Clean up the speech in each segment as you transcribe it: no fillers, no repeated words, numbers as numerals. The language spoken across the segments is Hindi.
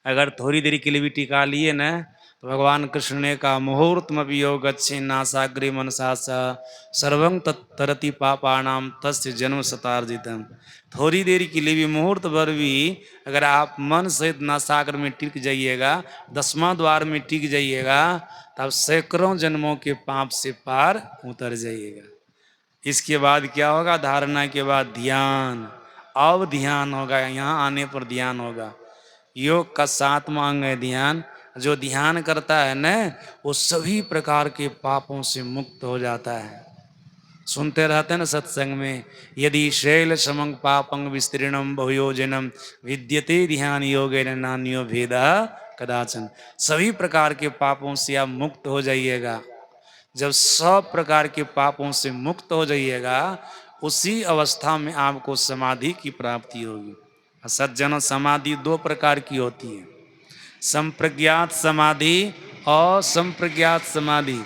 अगर थोड़ी देर के लिए भी टिका लिए न, तो भगवान कृष्ण ने कहा मुहूर्तमपि यो गच्छेन् नासाग्रे मनसा सह सर्वं तत्तरति पापानां तस्य जन्म शतार्जितम्। थोड़ी देर के लिए भी, मुहूर्त भर भी अगर आप मन सहित नासाग्र में टिक जाइएगा, 10वां द्वार में टिक जाइएगा, तब सैकड़ों जन्मों के पाप से पार उतर जाइएगा। इसके बाद क्या होगा? धारणा के बाद ध्यान। अब ध्यान होगा, यहाँ आने पर ध्यान होगा। योग का 7वां अंग है ध्यान। जो ध्यान करता है न, वो सभी प्रकार के पापों से मुक्त हो जाता है। सुनते रहते हैं ना सत्संग में, यदि शैल समं पापं विस्तीर्णम बहुयोजनम विद्यते ध्यान योगेन नान्यो भेदः कदाचन। सभी प्रकार के पापों से आप मुक्त हो जाइएगा। जब सब प्रकार के पापों से मुक्त हो जाइएगा, उसी अवस्था में आपको समाधि की प्राप्ति होगी। सज्जनों, समाधि 2 प्रकार की होती है, संप्रज्ञात समाधि और संप्रज्ञात समाधि।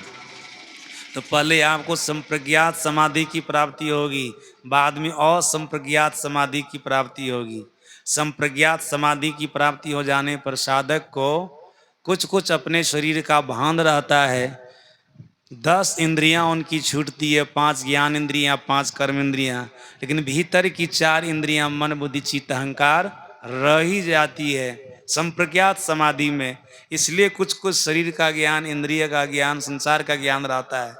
तो पहले आपको संप्रज्ञात समाधि की प्राप्ति होगी, बाद में असंप्रज्ञात समाधि की प्राप्ति होगी। संप्रज्ञात समाधि की प्राप्ति हो जाने पर साधक को कुछ कुछ अपने शरीर का भान रहता है। 10 इंद्रियां उनकी छूटती है, 5 ज्ञान इंद्रियां, 5 कर्म इंद्रियां, लेकिन भीतर की 4 इंद्रियां मन बुद्धि चित्त अहंकार रह ही जाती है संप्रज्ञात समाधि में। इसलिए कुछ कुछ शरीर का ज्ञान, इंद्रिय का ज्ञान, संसार का ज्ञान रहता है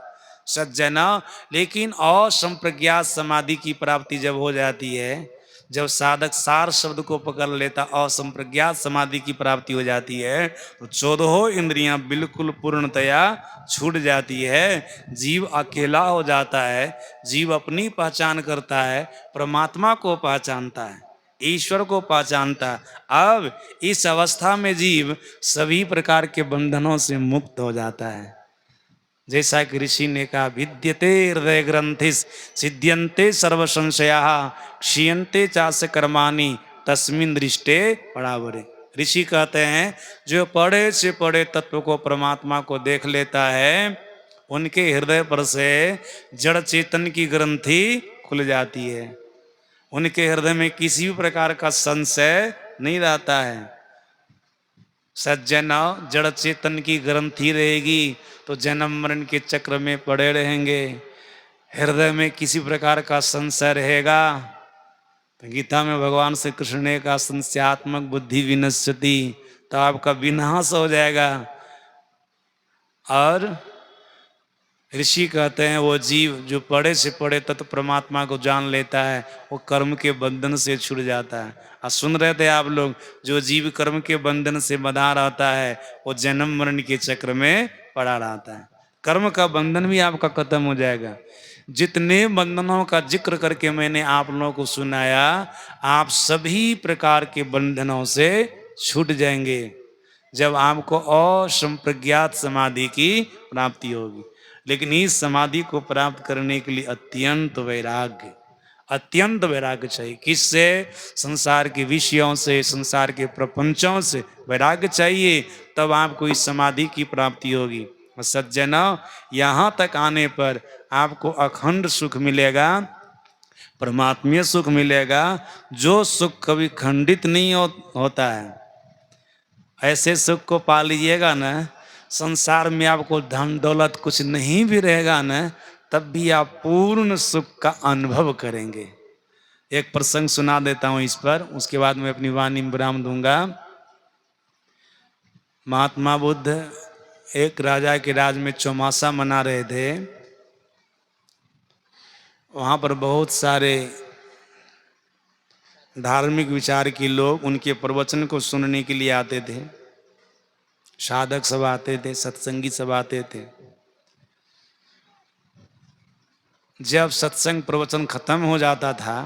सज्जना। लेकिन असंप्रज्ञात समाधि की प्राप्ति जब हो जाती है, जब साधक सार शब्द को पकड़ लेता, असंप्रज्ञात समाधि की प्राप्ति हो जाती है, तो 14 इंद्रियां बिल्कुल पूर्णतया छूट जाती है। जीव अकेला हो जाता है, जीव अपनी पहचान करता है, परमात्मा को पहचानता है, ईश्वर को पहचानता। अब इस अवस्था में जीव सभी प्रकार के बंधनों से मुक्त हो जाता है। जैसा कि ऋषि ने कहा, विद्यते हृदय ग्रंथिस सिद्ध्यन्ते सर्व संशयाः क्षीयन्ते चास्य कर्माणि तस्मिन् दृष्टे परावरे। ऋषि कहते हैं, जो पढ़े से पढ़े तत्व को, परमात्मा को देख लेता है, उनके हृदय पर से जड़ चेतन की ग्रंथि खुल जाती है। उनके हृदय में किसी भी प्रकार का संशय नहीं रहता है। सज्जन, जड़ चेतन की ग्रंथि रहेगी तो जन्म मरण के चक्र में पड़े रहेंगे। हृदय में किसी प्रकार का संशय रहेगा तो गीता में भगवान श्री कृष्ण ने कहा, संशयात्मक बुद्धि विनश्यति, तो आपका विनाश हो जाएगा। और ऋषि कहते हैं, वो जीव जो पढ़े से पढ़े तत्व परमात्मा को जान लेता है, वो कर्म के बंधन से छूट जाता है। और सुन रहे थे आप लोग, जो जीव कर्म के बंधन से बंधा रहता है, वो जन्म मरण के चक्र में पड़ा रहता है। कर्म का बंधन भी आपका खत्म हो जाएगा। जितने बंधनों का जिक्र करके मैंने आप लोगों को सुनाया, आप सभी प्रकार के बंधनों से छूट जाएंगे जब आपको असंप्रज्ञात समाधि की प्राप्ति होगी। लेकिन इस समाधि को प्राप्त करने के लिए अत्यंत वैराग्य चाहिए। किससे? संसार के विषयों से, संसार के प्रपंचों से वैराग्य चाहिए, तब आपको इस समाधि की प्राप्ति होगी। सज्जना, यहाँ तक आने पर आपको अखंड सुख मिलेगा, परमात्मीय सुख मिलेगा, जो सुख कभी खंडित नहीं होता है। ऐसे सुख को पा लीजिएगा ना, संसार में आपको धन दौलत कुछ नहीं भी रहेगा ना, तब भी आप पूर्ण सुख का अनुभव करेंगे। एक प्रसंग सुना देता हूं इस पर, उसके बाद मैं अपनी वाणी में विराम दूंगा। महात्मा बुद्ध एक राजा के राज में चौमासा मना रहे थे। वहां पर बहुत सारे धार्मिक विचार के लोग उनके प्रवचन को सुनने के लिए आते थे। साधक सब आते थे, सत्संगी सब आते थे। जब सत्संग प्रवचन खत्म हो जाता था,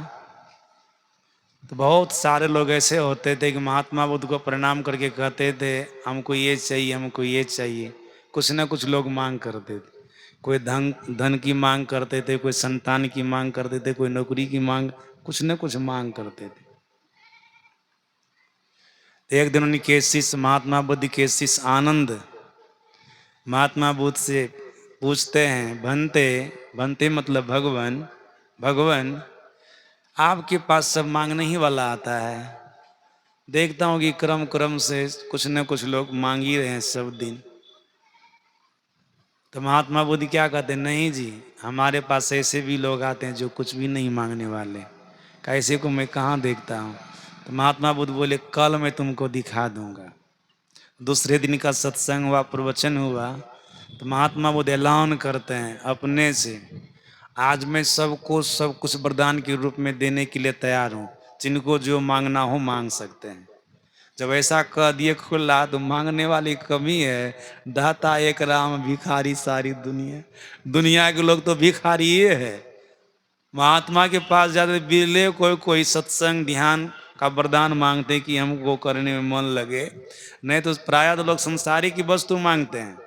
तो बहुत सारे लोग ऐसे होते थे कि महात्मा बुद्ध को प्रणाम करके कहते थे, हमको ये चाहिए, हमको ये चाहिए। कुछ ना कुछ लोग मांग करते थे। कोई धन की मांग करते थे, कोई संतान की मांग करते थे, कोई नौकरी की मांग, कुछ ना कुछ मांग करते थे। तो एक दिन उनके शिष्य, महात्मा बुद्ध के शिष्य आनंद, महात्मा बुद्ध से पूछते हैं, बनते मतलब भगवान, आपके पास सब मांगने ही वाला आता है, देखता हूँ कि क्रम क्रम से कुछ न कुछ लोग मांग ही रहे हैं सब दिन। तो महात्मा बुद्ध क्या कहते हैं, नहीं जी, हमारे पास ऐसे भी लोग आते हैं जो कुछ भी नहीं मांगने वाले। कैसे को मैं कहाँ देखता हूँ। तो महात्मा बुद्ध बोले, कल मैं तुमको दिखा दूंगा। दूसरे दिन का सत्संग हुआ, प्रवचन हुआ, तो महात्मा बुद्ध ऐलान करते हैं अपने से, आज मैं सबको सब कुछ वरदान के रूप में देने के लिए तैयार हूँ, जिनको जो मांगना हो मांग सकते हैं। जब ऐसा कह दिए खुला, तो मांगने वाली कमी है। दाता एक राम, भिखारी सारी दुनिया। दुनिया के लोग तो भिखारी ही है। महात्मा के पास जाते बिरले कोई कोई सत्संग ध्यान का वरदान मांगते कि हमको करने में मन लगे। नहीं तो प्रायः तो लोग संसारी की वस्तु मांगते हैं,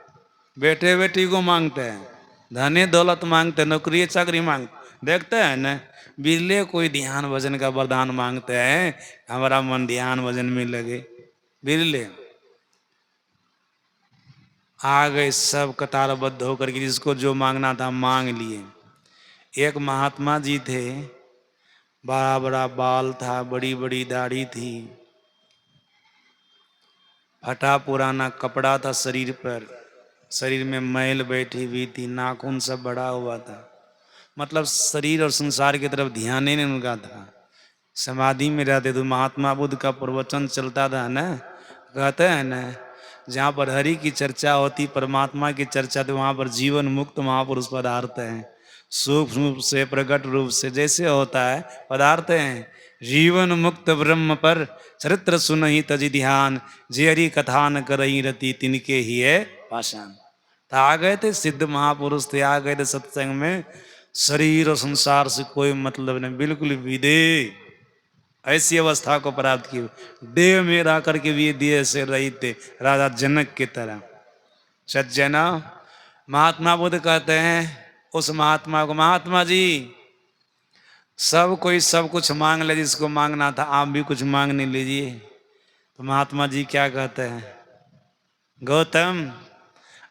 बेटे बेटी को मांगते हैं, धने दौलत मांगते हैं, नौकरी चाकरी मांगते, देखते हैं न। बिरले कोई ध्यान भजन का वरदान मांगते हैं, हमारा मन ध्यान भजन में लगे। बिरले आ गए सब कतारबद्ध होकर के, जिसको जो मांगना था मांग लिए। एक महात्मा जी थे, बड़ा बड़ा बाल था, बड़ी बड़ी दाढ़ी थी, फटा पुराना कपड़ा था शरीर पर, शरीर में मैल बैठी हुई थी, नाखून सब बड़ा हुआ था। मतलब शरीर और संसार की तरफ ध्यान ही नहीं उनका था। समाधि में रहते। तो महात्मा बुद्ध का प्रवचन चलता था ना, कहते हैं ना, जहाँ पर हरि की चर्चा होती, परमात्मा की चर्चा, तो वहाँ पर जीवन मुक्त महापुरुष पधारते हैं। सूक्ष्म रूप से, प्रकट रूप से, जैसे होता है पधारते हैं। जीवन मुक्त ब्रह्म पर चरित्र सुनहि तजि ध्यान, जे हरि कथा न करही रति तिनके ही है पाषाण। तो आ गए थे सिद्ध महापुरुष थे, आ गए थे सत्संग में। शरीर और संसार से कोई मतलब नहीं, बिल्कुल विदेह ऐसी अवस्था को प्राप्त की। देह में रह करके भी देह से रहित थे, राजा जनक की तरह। सज्जना, महात्मा बुद्ध कहते हैं उस महात्मा को, महात्मा जी सब कोई सब कुछ मांग ले, जिसको मांगना था आप भी कुछ मांगने लीजिए। तो महात्मा जी क्या कहते हैं, गौतम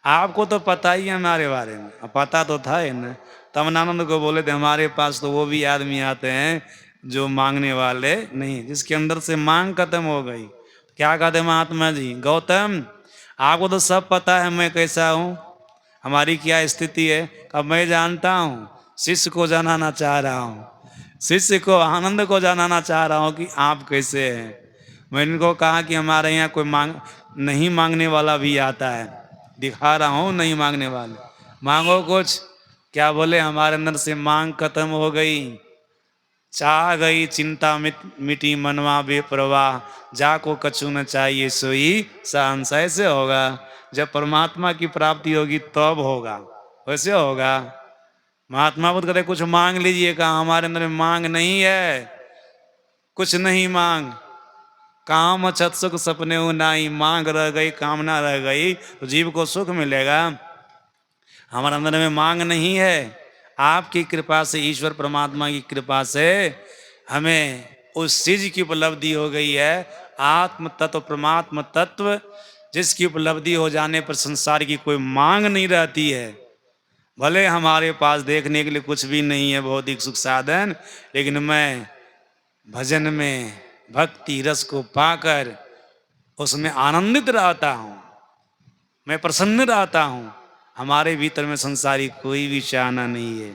आपको तो पता ही है हमारे बारे में। अब पता तो था ही ना। तमनानंद को बोले थे, हमारे पास तो वो भी आदमी आते हैं जो मांगने वाले नहीं, जिसके अंदर से मांग खत्म हो गई। क्या कहते महात्मा जी, गौतम आपको तो सब पता है मैं कैसा हूँ, हमारी क्या स्थिति है। अब मैं जानता हूँ, शिष्य को जानना चाह रहा हूँ, शिष्य को आनंद को जानना चाह रहा हूँ कि आप कैसे हैं। मैंने इनको कहा कि हमारे यहाँ कोई नहीं मांगने वाला भी आता है, दिखा रहा हूँ नहीं मांगने वाले, मांगो कुछ। क्या बोले, हमारे अंदर से मांग खत्म हो गई, चाह गई चिंता मिटी मनवा बेप्रवाह, जाको कछु न चाहिए सोई सांस। ऐसे होगा जब परमात्मा की प्राप्ति होगी तब होगा, वैसे होगा। महात्मा बुद्ध कहते कुछ मांग लीजिए, कहा हमारे अंदर में मांग नहीं है, कुछ नहीं मांग। काम अछत सुख सपने हो नाई, मांग रह गई, कामना रह गई तो जीव को सुख मिलेगा। हमारे अंदर में मांग नहीं है। आपकी कृपा से, ईश्वर परमात्मा की कृपा से हमें उस चीज की उपलब्धि हो गई है, आत्म तत्व परमात्म तत्व, जिसकी उपलब्धि हो जाने पर संसार की कोई मांग नहीं रहती है। भले हमारे पास देखने के लिए कुछ भी नहीं है भौतिक सुख साधन, लेकिन मैं भजन में भक्ति रस को पाकर उसमें आनंदित रहता हूँ, मैं प्रसन्न रहता हूँ। हमारे भीतर में संसारी कोई भी चाहना नहीं है।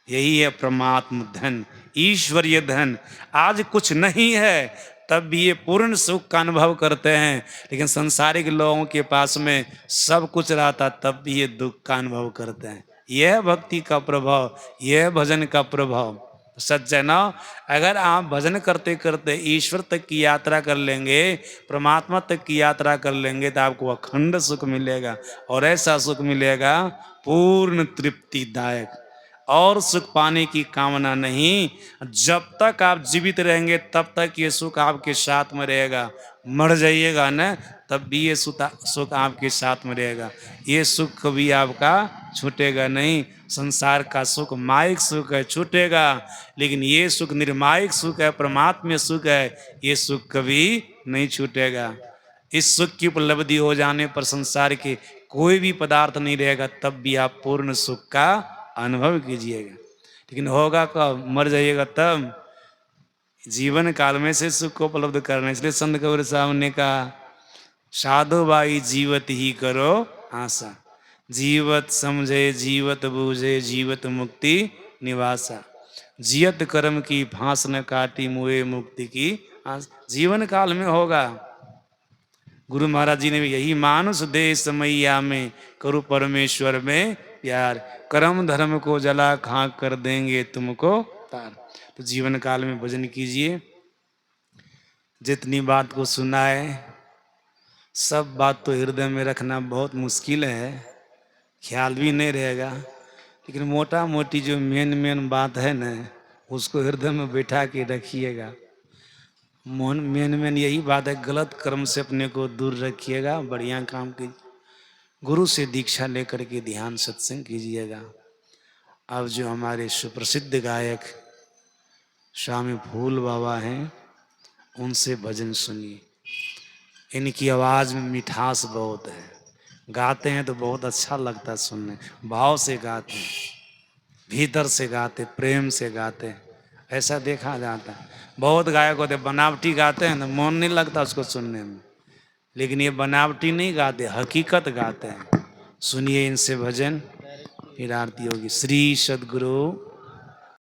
यही है परमात्म धन, ईश्वरीय धन। आज कुछ नहीं है तब भी ये पूर्ण सुख का अनुभव करते हैं, लेकिन संसारिक लोगों के पास में सब कुछ रहता तब भी ये दुख का अनुभव करते हैं। यह भक्ति का प्रभाव, यह भजन का प्रभाव। सज्जना, अगर आप भजन करते करते ईश्वर तक की यात्रा कर लेंगे, परमात्मा तक की यात्रा कर लेंगे, तो आपको अखंड सुख मिलेगा। और ऐसा सुख मिलेगा पूर्ण तृप्तिदायक। और सुख पाने की कामना नहीं। जब तक आप जीवित रहेंगे तब तक ये सुख आपके साथ में रहेगा। मर जाइएगा ना, तब भी ये सुख आपके साथ में रहेगा। ये सुख कभी आपका छूटेगा नहीं। संसार का सुख मायिक सुख है, छूटेगा, लेकिन ये सुख निर्मायिक सुख है, परमात्मा सुख है, ये सुख कभी नहीं छूटेगा। इस सुख की उपलब्धि हो जाने पर संसार के कोई भी पदार्थ नहीं रहेगा, तब भी आप पूर्ण सुख का अनुभव कीजिएगा। लेकिन होगा कब, मर जाइएगा तब। जीवन काल में से सुख को उपलब्ध करना। इसलिए संत कबीर साहब ने कहा साधु भाई जीवत ही करो आशा, जीवत समझे जीवत बूझे जीवत मुक्ति निवासा, जियत कर्म की फांस न काटी मुए मुक्ति की आस। जीवन काल में होगा। गुरु महाराज जी ने भी यही मानुष देश मैया में करो परमेश्वर में प्यार, कर्म धर्म को जला खाक कर देंगे तुमको तार। तो जीवन काल में भजन कीजिए। जितनी बात को सुना है सब बात तो हृदय में रखना बहुत मुश्किल है, ख्याल भी नहीं रहेगा, लेकिन मोटा मोटी जो मेन बात है ना उसको हृदय में बैठा के रखिएगा। मेन यही बात है, गलत कर्म से अपने को दूर रखिएगा, बढ़िया काम कीजिए, गुरु से दीक्षा लेकर के ध्यान सत्संग कीजिएगा। अब जो हमारे सुप्रसिद्ध गायक स्वामी फूल बाबा हैं उनसे भजन सुनिए। इनकी आवाज़ में मिठास बहुत है, गाते हैं तो बहुत अच्छा लगता है सुनने, भाव से गाते हैं, भीतर से गाते, प्रेम से गाते हैं, ऐसा देखा जाता है। बहुत गायक होते बनावटी गाते हैं ना, मन नहीं लगता उसको सुनने में, लेकिन ये बनावटी नहीं गाते, हकीकत गाते हैं। सुनिए इनसे भजन, फिर आरती होगी। श्री सद्गुरु